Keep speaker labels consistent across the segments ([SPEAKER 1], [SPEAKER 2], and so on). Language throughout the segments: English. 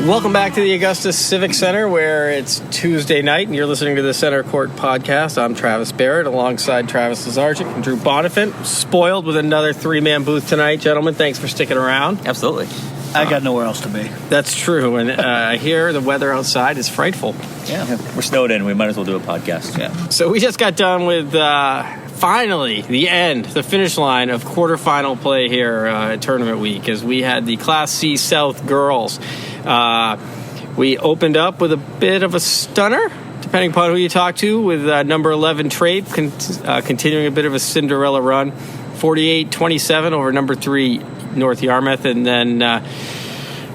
[SPEAKER 1] Welcome back to the Augusta Civic Center, where it's Tuesday night, and you're listening to the Center Court Podcast. I'm Travis Barrett, alongside Travis Lazarczyk and Drew Bonifant. Spoiled with another three-man booth tonight, gentlemen. Thanks for sticking around.
[SPEAKER 2] Absolutely.
[SPEAKER 3] I got nowhere else to be.
[SPEAKER 1] That's true, and I hear the weather outside is frightful.
[SPEAKER 2] Yeah, we're snowed in. We might as well do a podcast.
[SPEAKER 3] Yeah.
[SPEAKER 1] So we just got done with finally the finish line of quarterfinal play here at Tournament Week, as we had the Class C South girls. We opened up with a bit of a stunner, depending upon who you talk to, with number 11 Trape continuing a bit of a Cinderella run, 48-27 over number 3 North Yarmouth, and then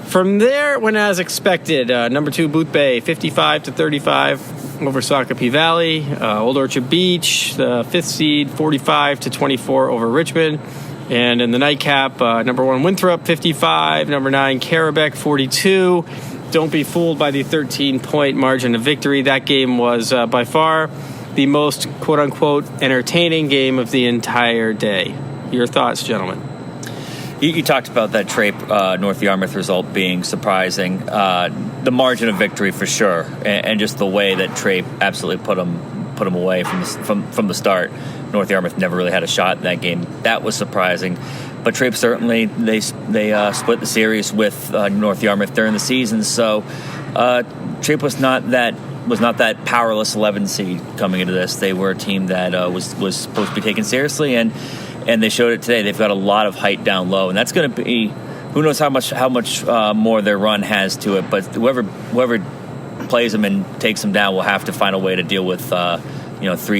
[SPEAKER 1] from there, went as expected. Number 2 Booth Bay, 55-35 over Shakopee Valley. Old Orchard Beach, the 5th seed, 45-24 over Richmond. And in the nightcap, number 1 Winthrop, 55. Number 9 Carabec, 42. Don't be fooled by the 13-point margin of victory. That game was by far the most quote-unquote entertaining game of the entire day. Your thoughts, gentlemen?
[SPEAKER 2] You talked about that Trape North Yarmouth result being surprising. The margin of victory for sure, and just the way that Trape absolutely put them away from the start. North Yarmouth never really had a shot in that game. That was surprising. But Trape certainly they split the series with North Yarmouth during the season. So Trape was not that powerless 11 seed coming into this. They were a team that was supposed to be taken seriously, and they showed it today. They've got a lot of height down low, and that's going to be, who knows how much more their run has to it. But whoever plays them and takes them down will have to find a way to deal with 3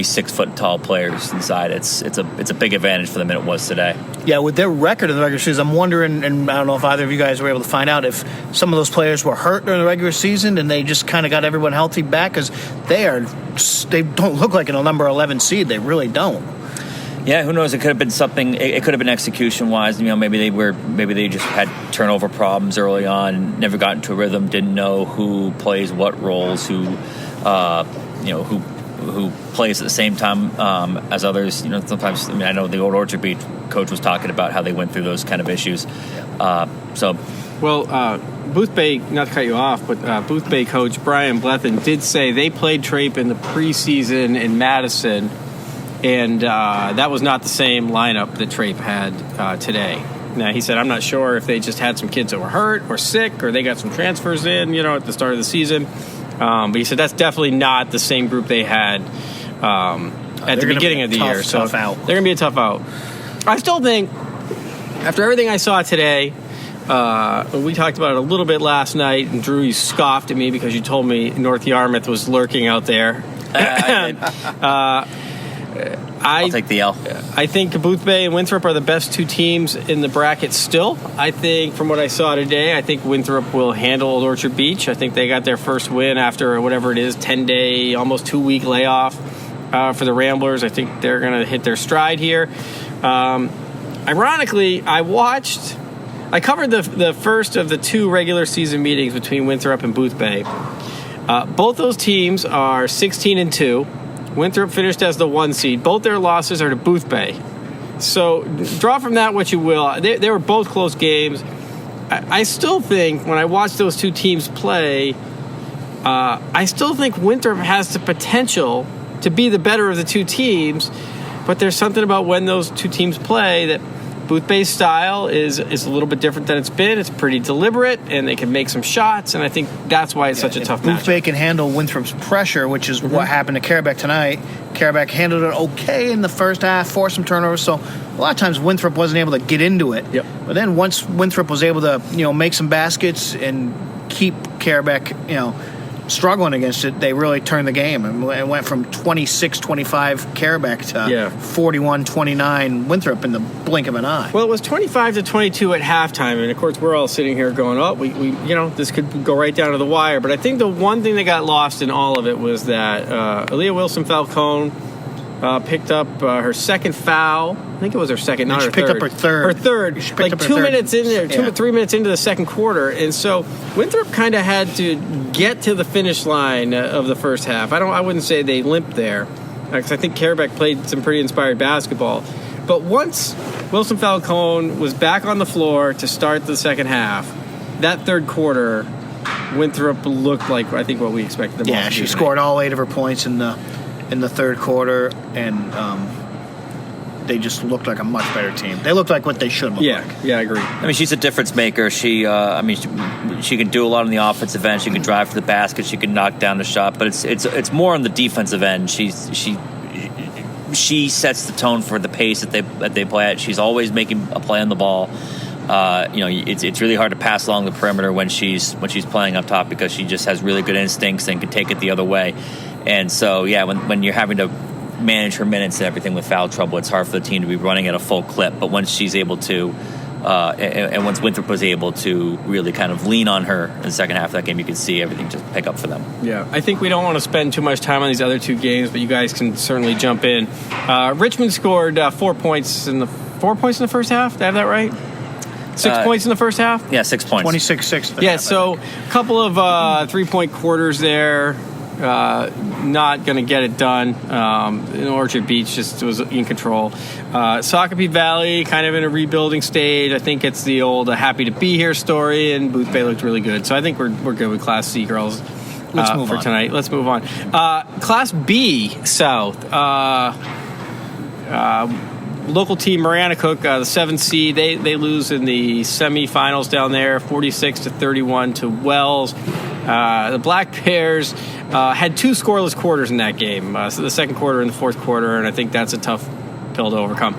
[SPEAKER 2] 6-foot tall players inside. It's a big advantage for them, and it was today. Yeah,
[SPEAKER 3] with their record in the regular season, I'm wondering, and I don't know if either of you guys were able to find out, if some of those players were hurt during the regular season and they just kind of got everyone healthy back, because they don't look like a number 11 seed. They really don't.
[SPEAKER 2] Yeah, who knows? It could have been something. It could have been execution-wise. Maybe they just had turnover problems early on, never got into a rhythm, didn't know who plays what roles, who plays at the same time as others. Sometimes. I know the Old Orchard Beach coach was talking about how they went through those kind of issues.
[SPEAKER 1] Booth Bay, not to cut you off, but Booth Bay coach Brian Blethen did say they played Trape in the preseason in Madison. And that was not the same lineup that Trape had today. Now, he said, I'm not sure if they just had some kids that were hurt or sick, or they got some transfers in, at the start of the season. But he said that's definitely not the same group they had at the beginning of the year. So they're going to be a tough out. I still think, after everything I saw today, we talked about it a little bit last night, and Drew, you scoffed at me because you told me North Yarmouth was lurking out there.
[SPEAKER 2] I'll take the L.
[SPEAKER 1] I think Booth Bay and Winthrop are the best two teams in the bracket still. I think, from what I saw today, I think Winthrop will handle Old Orchard Beach. I think they got their first win after whatever it is, 10-day, almost 2-week layoff for the Ramblers. I think they're going to hit their stride here. Ironically, I covered the first of the 2 regular season meetings between Winthrop and Booth Bay. Both those teams are 16-2. Winthrop finished as the 1 seed. Both their losses are to Booth Bay. So draw from that what you will. They were both close games. I still think, when I watch those two teams play, I still think Winthrop has the potential to be the better of the two teams, but there's something about when those two teams play that Booth Bay's style is a little bit different than it's been. It's pretty deliberate, and they can make some shots, and I think that's why it's such a tough match.
[SPEAKER 3] Booth Bay can handle Winthrop's pressure, which is what happened to Carabec tonight. Carabec handled it okay in the first half, forced some turnovers, so a lot of times Winthrop wasn't able to get into it.
[SPEAKER 1] Yep.
[SPEAKER 3] But then once Winthrop was able to, make some baskets and keep Carabec, struggling against it, they really turned the game. And it went from 26-25 Carabec to 41-29 Winthrop in the blink of an eye.
[SPEAKER 1] Well, it was 25-22 at halftime, and of course we're all sitting here going, "Oh, we this could go right down to the wire." But I think the one thing that got lost in all of it was that Aaliyah Wilson-Falcone picked up her second foul. I think it was her second, not her third.
[SPEAKER 3] She picked up her third.
[SPEAKER 1] Her third, like 2 minutes in there, 3 minutes into the second quarter. And so Winthrop kind of had to get to the finish line of the first half. I wouldn't say they limped there, because I think Carabec played some pretty inspired basketball. But once Wilson Falcone was back on the floor to start the second half, that third quarter Winthrop looked like, I think, what we expected them to do.
[SPEAKER 3] Yeah, she scored all 8 of her points in the third quarter, and they just looked like a much better team. They looked like what they should look like.
[SPEAKER 1] Yeah, I agree.
[SPEAKER 2] I mean, she's a difference maker. She can do a lot on the offensive end. She can drive to the basket. She can knock down the shot. But it's more on the defensive end. She sets the tone for the pace that they play at. She's always making a play on the ball. It's really hard to pass along the perimeter when she's playing up top, because she just has really good instincts and can take it the other way. And so, when you're having to manage her minutes and everything with foul trouble, it's hard for the team to be running at a full clip. But once she's able to, and once Winthrop was able to really kind of lean on her in the second half of that game, you could see everything just pick up for them. Yeah,
[SPEAKER 1] I think we don't want to spend too much time on these other 2 games, but you guys can certainly jump in. Richmond scored 4 points in the first half. Did I have that right? 6 points in the first half?
[SPEAKER 2] Yeah, 6 points.
[SPEAKER 3] 26-6.
[SPEAKER 1] Yeah, so a couple of 3-point quarters there. Not going to get it done. Orchard Beach just was in control. Shakopee Valley kind of in a rebuilding stage. I think it's the old happy to be here story, and Booth Bay looked really good. So I think we're good with Class C girls for tonight. Let's move on. Class B South. Local team Maranacook, the 7th seed, they lose in the semifinals down there, 46-31 to Wells. The Black Bears had 2 scoreless quarters in that game, so the second quarter and the fourth quarter, and I think that's a tough pill to overcome.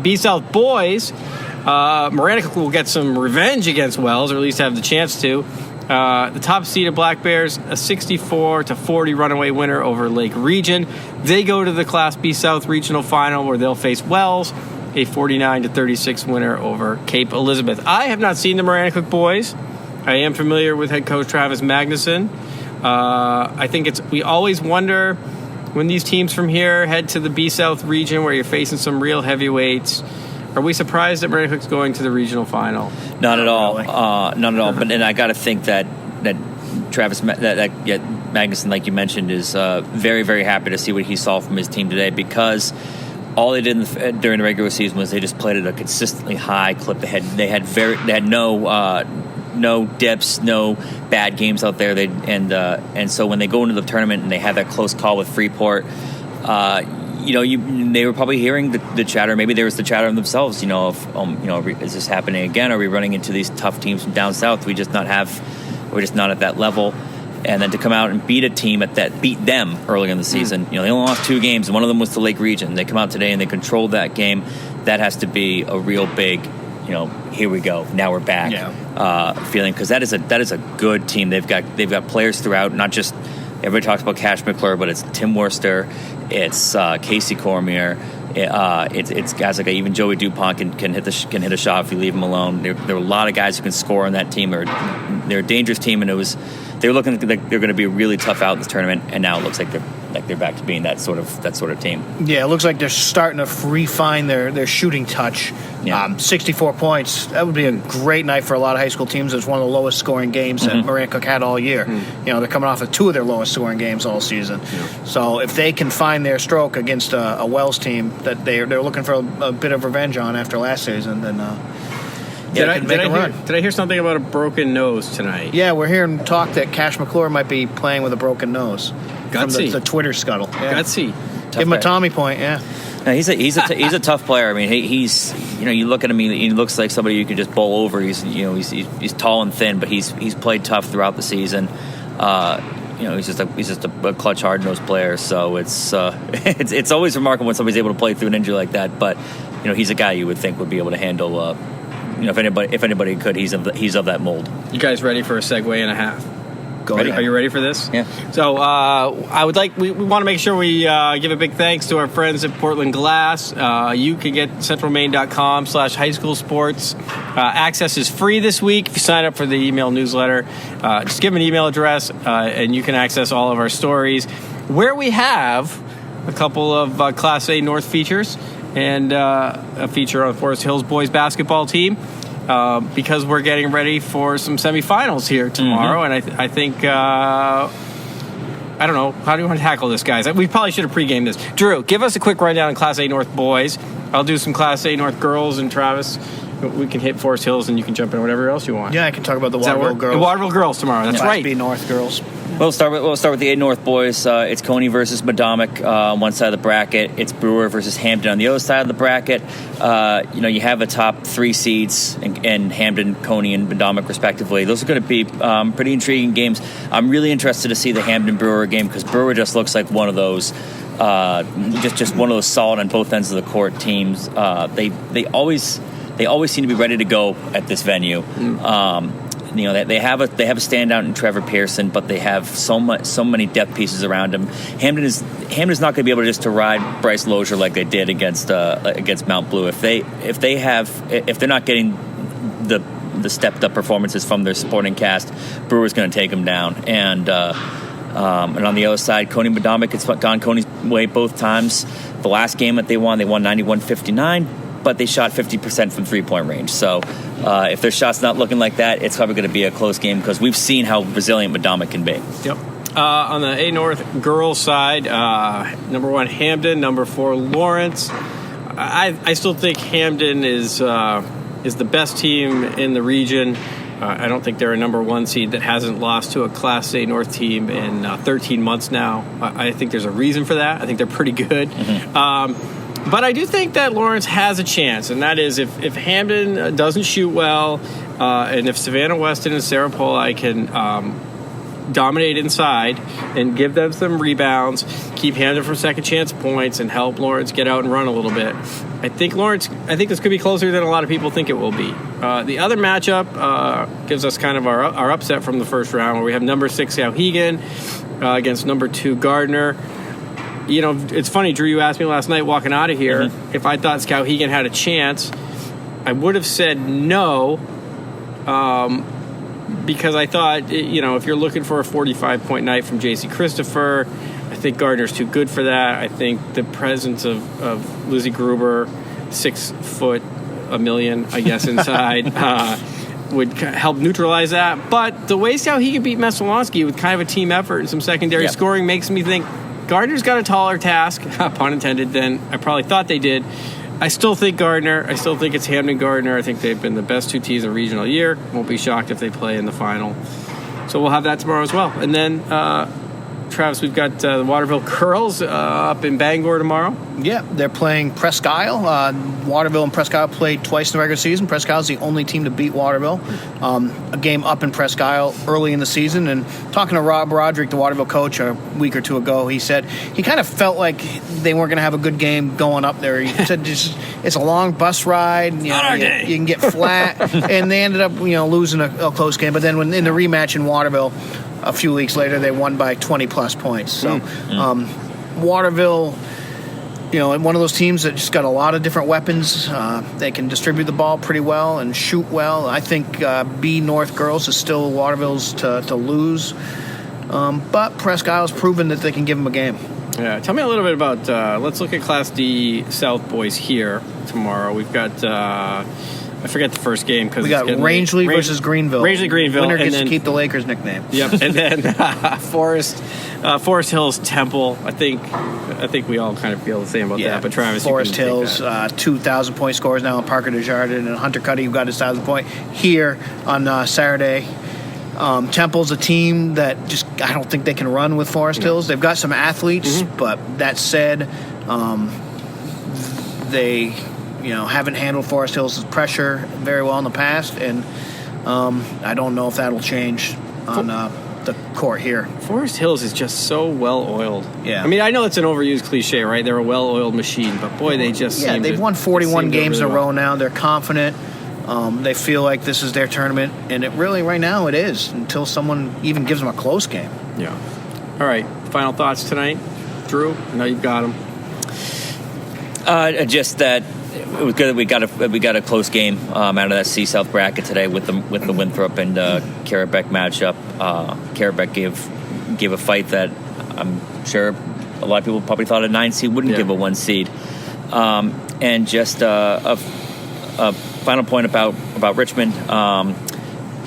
[SPEAKER 1] B South boys, Maranacook will get some revenge against Wells, or at least have the chance to. The top seed of Black Bears, a 64-40 runaway winner over Lake Region. They go to the Class B South regional final, where they'll face Wells, a 49-36 winner over Cape Elizabeth. I have not seen the Maranacook boys. I am familiar with head coach Travis Magnuson. I think we always wonder when these teams from here head to the B South region, where you're facing some real heavyweights. Are we surprised that Maranacook's going to the regional final?
[SPEAKER 2] Not at all. Not at all. But I got to think that Travis Magnuson, like you mentioned, is very, very happy to see what he saw from his team today, because all they did during the regular season was they just played at a consistently high clip. They had no dips, no bad games out there. And so when they go into the tournament and they have that close call with Freeport, they were probably hearing the chatter. Maybe there was the chatter themselves. Is this happening again? Are we running into these tough teams from down south? We're just not at that level. And then to come out and beat a team beat them early in the season. They only lost 2 games, and one of them was to Lake Region. They come out today and they controlled that game. That has to be a real big, here we go, now we're back feeling, because that is a good team. They've got players throughout, not just. Everybody talks about Cash McClure, but it's Tim Worcester, it's Casey Cormier, it's guys like even Joey DuPont can hit a shot if you leave him alone. There are a lot of guys who can score on that team. They're a dangerous team, and they were looking like they're going to be really tough out in this tournament, and now it looks like they're back to being that sort of team.
[SPEAKER 3] Yeah, it looks like they're starting to refine their shooting touch. Yeah. 64 points. That would be a great night for a lot of high school teams. It's one of the lowest scoring games that Maranacook had all year. They're coming off of 2 of their lowest scoring games all season. Yeah. So if they can find their stroke against a Wells team that they're looking for a bit of revenge on after last season, then
[SPEAKER 1] did I hear something about a broken nose tonight?
[SPEAKER 3] Yeah, we're hearing talk that Cash McClure might be playing with a broken nose.
[SPEAKER 1] Gutsy.
[SPEAKER 3] From the Twitter scuttle. Yeah.
[SPEAKER 1] Gutsy.
[SPEAKER 3] Give him a Tommy point, yeah.
[SPEAKER 2] No, he's a tough player. I mean, he's you look at him, he looks like somebody you could just bowl over. He's tall and thin, but he's played tough throughout the season. He's just a clutch, hard-nosed player. So it's always remarkable when somebody's able to play through an injury like that. But he's a guy you would think would be able to handle. If anybody could, he's of that mold.
[SPEAKER 1] You guys ready for a segue and a half?
[SPEAKER 3] Ready?
[SPEAKER 1] Are you ready for this?
[SPEAKER 2] Yeah.
[SPEAKER 1] So we want to make sure we give a big thanks to our friends at Portland Glass. You can get centralmaine.com/highschoolsports. Access is free this week if you sign up for the email newsletter. Just give them an email address, and you can access all of our stories, where we have a couple of Class A North features and a feature on Forest Hills boys basketball team. Because we're getting ready for some semifinals here tomorrow, and I think I don't know, how do you want to tackle this, guys? We probably should have pre-gamed this. Drew, give us a quick rundown on Class A North boys. I'll do some Class A North girls, and Travis, we can hit Forest Hills, and you can jump in whatever else you want.
[SPEAKER 3] Yeah, I can talk about the Waterville girls.
[SPEAKER 1] The Waterville girls tomorrow. That's right.
[SPEAKER 3] B North girls.
[SPEAKER 2] We'll start with the A North boys. It's Coney versus Madomic on one side of the bracket. It's Brewer versus Hampden on the other side of the bracket. You have the top 3 seeds in Hampden, Coney, and Madomic respectively. Those are going to be pretty intriguing games. I'm really interested to see the Hampden Brewer game because Brewer just looks like one of those. Just one of those solid on both ends of the court teams. They always seem to be ready to go at this venue. They have a standout in Trevor Pearson, but they have so many depth pieces around him. Hampden's not going to be able to ride Bryce Lozier like they did against Mount Blue. If they're not getting the stepped up performances from their supporting cast, Brewer's going to take them down. And on the other side, Coney Madomic, it's gone Coney's way both times. The last game that they won 91-59, but they shot 50% from three-point range. So if their shot's not looking like that, it's probably going to be a close game because we've seen how resilient Madomic can be.
[SPEAKER 1] Yep. On the A North girls side, number 1 Hampden, number 4 Lawrence. I still think Hampden is the best team in the region. I don't think they're a number 1 seed that hasn't lost to a Class A North team in 13 months now. I think there's a reason for that. I think they're pretty good. Mm-hmm. But I do think that Lawrence has a chance, and that is if Hampden doesn't shoot well, and if Savannah Weston and Sarah Poli can dominate inside and give them some rebounds, keep Hampden from second chance points, and help Lawrence get out and run a little bit. I think this could be closer than a lot of people think it will be. The other matchup gives us kind of our upset from the first round, where we have number 6 Skowhegan against number 2 Gardner. It's funny, Drew, you asked me last night walking out of here if I thought Skowhegan had a chance. I would have said no, because I thought, if you're looking for a 45-point night from J.C. Christopher, I think Gardner's too good for that. I think the presence of Lizzie Gruber, 6 foot, a million, I guess, inside, would help neutralize that. But the way Skowhegan beat Messalonsky with kind of a team effort and some secondary scoring makes me think Gardner's got a taller task, pun intended, than I probably thought they did. I still think Gardner. I still think it's Hampden Gardner. I think they've been the best 2 teams in regional year. Won't be shocked if they play in the final. So we'll have that tomorrow as well. And then, Travis, we've got the Waterville girls up in Bangor tomorrow.
[SPEAKER 3] Yeah, they're playing Presque Isle. Waterville and Presque Isle played twice in the regular season. Presque Isle is the only team to beat Waterville. A game up in Presque Isle early in the season. And talking to Rob Roderick, the Waterville coach, a week or 2 ago, he said he kind of felt like they weren't going to have a good game going up there. He said it's a long bus ride. You can get flat. And they ended up losing a close game. But then in the rematch in Waterville, a few weeks later, they won by 20-plus points. So Waterville, one of those teams that just got a lot of different weapons. They can distribute the ball pretty well and shoot well. I think B North girls is still Waterville's to lose. But Presque Isle's proven that they can give them a game.
[SPEAKER 1] Yeah, tell me a little bit about, let's look at Class D South boys here tomorrow. We've got... I forget the first game because
[SPEAKER 3] we got Rangeley versus Greenville.
[SPEAKER 1] Greenville.
[SPEAKER 3] Winner gets to keep the Lakers nickname.
[SPEAKER 1] Yep, and then Forest Hills Temple. I think we all kind of feel the same about that. But Travis,
[SPEAKER 3] Forest Hills, 2,000-point scores now. Parker Desjardins and Hunter Cuddy, who got his 1,000-point here on Saturday. Temple's a team that I don't think they can run with Forest Hills. They've got some athletes, but that said, they haven't handled Forest Hills' pressure very well in the past, and I don't know if that'll change on the court here.
[SPEAKER 1] Forest Hills is just so well-oiled.
[SPEAKER 3] Yeah.
[SPEAKER 1] I mean, I know it's an overused cliche, right? They're a well-oiled machine, but boy, they just seem
[SPEAKER 3] they've won 41 games in a row now. They're confident. They feel like this is their tournament, and it really, right now, it is, until someone even gives them a close game.
[SPEAKER 1] Yeah. All right, final thoughts tonight? Drew, I know you've got them.
[SPEAKER 2] Just that it was good that we got a close game out of that C South bracket today with the Winthrop and Carrabeck matchup. Carrabeck gave a fight that I'm sure a lot of people probably thought a 9 seed wouldn't give a 1 seed. And just a final point about Richmond.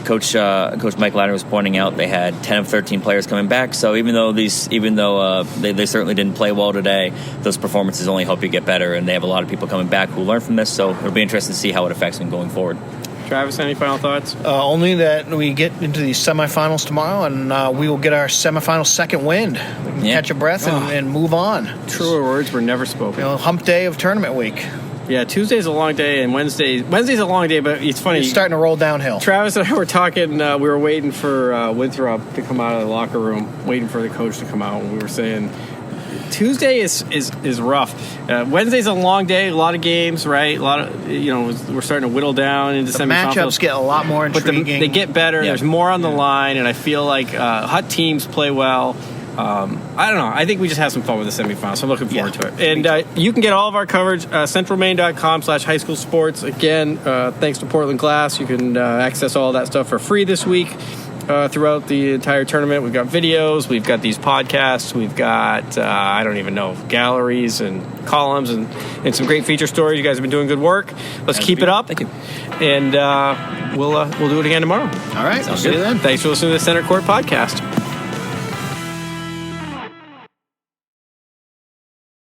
[SPEAKER 2] Coach Mike Ladner was pointing out they had 10 of 13 players coming back. So even though they certainly didn't play well today, those performances only help you get better. And they have a lot of people coming back who learn from this. So it'll be interesting to see how it affects them going forward.
[SPEAKER 1] Travis, any final thoughts?
[SPEAKER 3] Only that we get into the semifinals tomorrow, and we will get our semifinal second wind. We can catch a breath and move on.
[SPEAKER 1] Truer words were never spoken.
[SPEAKER 3] Hump day of tournament week.
[SPEAKER 1] Yeah, Tuesday's a long day, and Wednesday's a long day, but it's funny.
[SPEAKER 3] It's starting to roll downhill.
[SPEAKER 1] Travis and I were talking, we were waiting for Winthrop to come out of the locker room, waiting for the coach to come out, and we were saying Tuesday is rough. Wednesday's a long day, a lot of games, right? A lot of, we're starting to whittle down into
[SPEAKER 3] the
[SPEAKER 1] semifinals.
[SPEAKER 3] Matchups get a lot more intriguing.
[SPEAKER 1] But they get better. Yeah. There's more on the line, and I feel like hot teams play well. I don't know. I think we just have some fun with the semifinals, so I'm looking forward to it. And you can get all of our coverage, centralmaine.com/high school sports. Again, thanks to Portland Glass, you can access all that stuff for free this week. Throughout the entire tournament, we've got videos, we've got these podcasts, we've got I don't even know, galleries and columns and some great feature stories. You guys have been doing good work. Let's keep it up.
[SPEAKER 2] Thank you.
[SPEAKER 1] And we'll do it again tomorrow.
[SPEAKER 3] All right,
[SPEAKER 1] Sounds good. See you then. Thanks for listening to the Center Court Podcast.